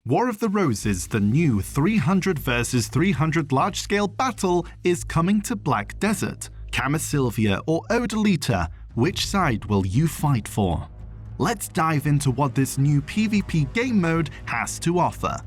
War of the Roses, the new 300 vs 300 large-scale battle, is coming to Black Desert. Camisylvia or Odalita, which side will you fight for? Let's dive into what this new PvP game mode has to offer.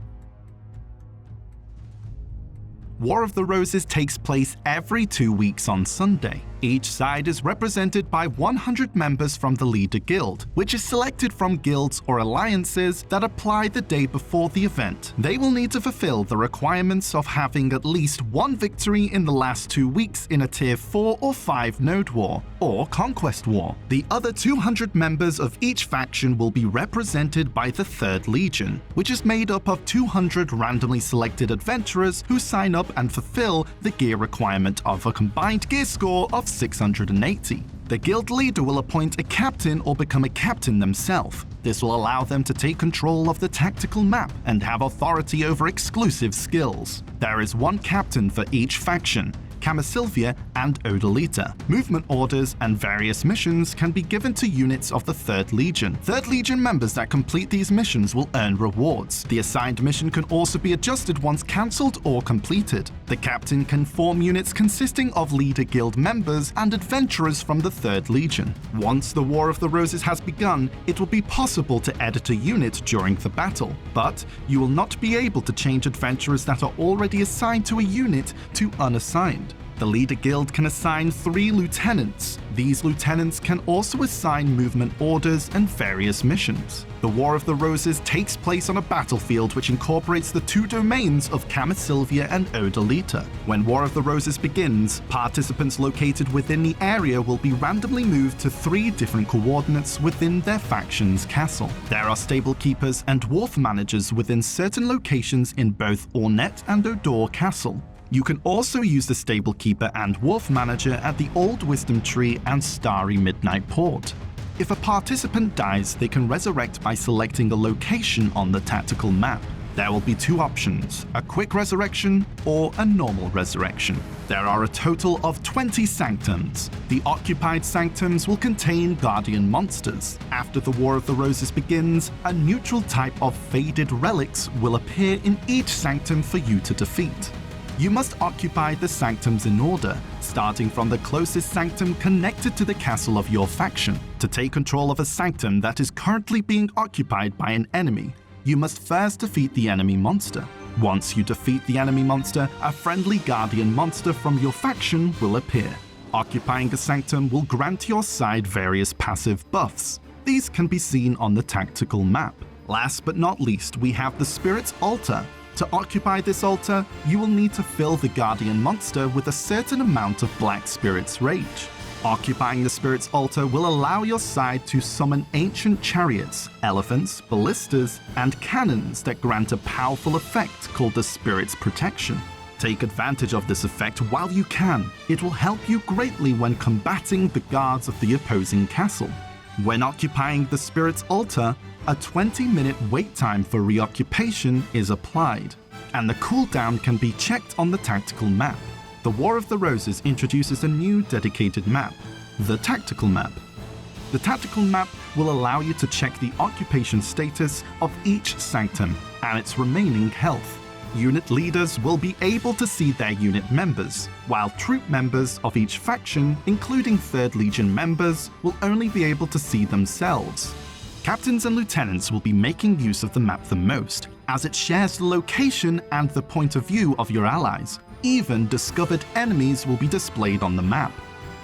War of the Roses takes place every 2 weeks on Sunday. Each side is represented by 100 members from the leader guild, which is selected from guilds or alliances that apply the day before the event. They will need to fulfill the requirements of having at least one victory in the last 2 weeks in a tier 4 or 5 node war, or conquest war. The other 200 members of each faction will be represented by the 3rd Legion, which is made up of 200 randomly selected adventurers who sign up and fulfill the gear requirement of a combined gear score of 680. The guild leader will appoint a captain or become a captain themselves. This will allow them to take control of the tactical map and have authority over exclusive skills. There is one captain for each faction, Camisylvia and Odalita. Movement orders and various missions can be given to units of the 3rd Legion. 3rd Legion members that complete these missions will earn rewards. The assigned mission can also be adjusted once cancelled or completed. The captain can form units consisting of leader guild members and adventurers from the 3rd Legion. Once the War of the Roses has begun, it will be possible to edit a unit during the battle, but you will not be able to change adventurers that are already assigned to a unit to unassigned. The leader guild can assign 3 lieutenants. These lieutenants can also assign movement orders and various missions. The War of the Roses takes place on a battlefield which incorporates the 2 domains of Camisylvia and Odalita. When War of the Roses begins, participants located within the area will be randomly moved to 3 different coordinates within their faction's castle. There are stable keepers and wharf managers within certain locations in both Ornette and Odor Castle. You can also use the Stable Keeper and Wharf Manager at the Old Wisdom Tree and Starry Midnight Port. If a participant dies, they can resurrect by selecting a location on the tactical map. There will be 2 options, a quick resurrection or a normal resurrection. There are a total of 20 sanctums. The occupied sanctums will contain guardian monsters. After the War of the Roses begins, a neutral type of faded relics will appear in each sanctum for you to defeat. You must occupy the sanctums in order, starting from the closest sanctum connected to the castle of your faction. To take control of a sanctum that is currently being occupied by an enemy, you must first defeat the enemy monster. Once you defeat the enemy monster, a friendly guardian monster from your faction will appear. Occupying a sanctum will grant your side various passive buffs. These can be seen on the tactical map. Last but not least, we have the Spirit's Altar. To occupy this altar, you will need to fill the guardian monster with a certain amount of Black Spirit's Rage. Occupying the Spirit's Altar will allow your side to summon ancient chariots, elephants, ballistas, and cannons that grant a powerful effect called the Spirit's Protection. Take advantage of this effect while you can. It will help you greatly when combating the guards of the opposing castle. When occupying the Spirit's Altar, a 20-minute wait time for reoccupation is applied, and the cooldown can be checked on the tactical map. The War of the Roses introduces a new dedicated map, the Tactical Map. The Tactical Map will allow you to check the occupation status of each sanctum and its remaining health. Unit leaders will be able to see their unit members, while troop members of each faction, including 3rd Legion members, will only be able to see themselves. Captains and lieutenants will be making use of the map the most, as it shares the location and the point of view of your allies. Even discovered enemies will be displayed on the map.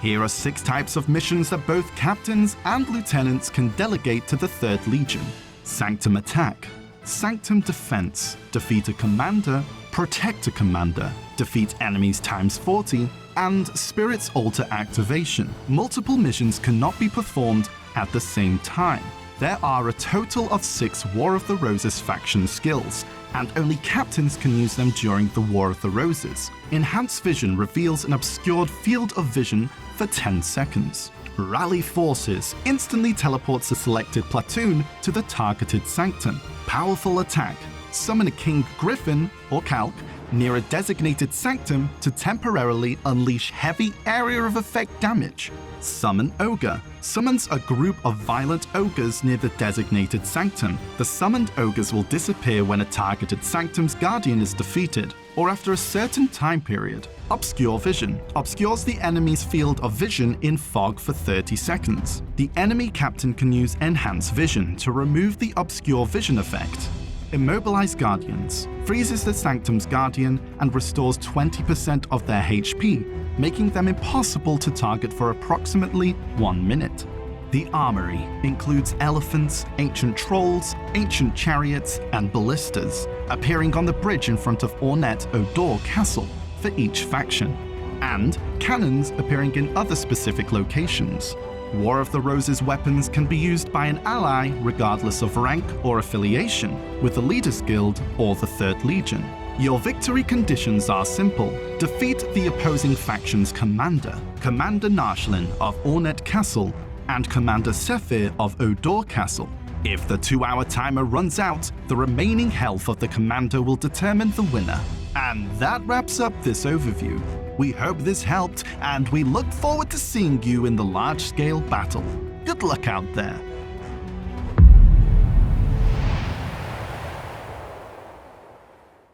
Here are 6 types of missions that both captains and lieutenants can delegate to the 3rd Legion. Sanctum Attack, Sanctum Defense, defeat a commander, protect a commander, defeat enemies ×40, and Spirit's Altar Activation. Multiple missions cannot be performed at the same time. There are a total of 6 War of the Roses faction skills, and only captains can use them during the War of the Roses. Enhanced Vision reveals an obscured field of vision for 10 seconds. Rally Forces instantly teleports a selected platoon to the targeted sanctum. Powerful Attack. Summon a King Griffin, or Calc, near a designated sanctum to temporarily unleash heavy area of effect damage. Summon Ogre summons a group of violent ogres near the designated sanctum. The summoned ogres will disappear when a targeted sanctum's guardian is defeated, or after a certain time period. Obscure Vision obscures the enemy's field of vision in fog for 30 seconds. The enemy captain can use Enhanced Vision to remove the obscure vision effect. Immobilize Guardians freezes the Sanctum's Guardian and restores 20% of their HP, making them impossible to target for approximately 1 minute. The Armory includes elephants, ancient trolls, ancient chariots, and ballistas, appearing on the bridge in front of Ornette Odor Castle for each faction, and cannons appearing in other specific locations. War of the Roses weapons can be used by an ally regardless of rank or affiliation, with the Leaders Guild or the 3rd Legion. Your victory conditions are simple. Defeat the opposing faction's commander, Commander Narshlin of Ornette Castle and Commander Sephir of Odor Castle. If the 2-hour timer runs out, the remaining health of the commander will determine the winner. And that wraps up this overview. We hope this helped, and we look forward to seeing you in the large-scale battle. Good luck out there!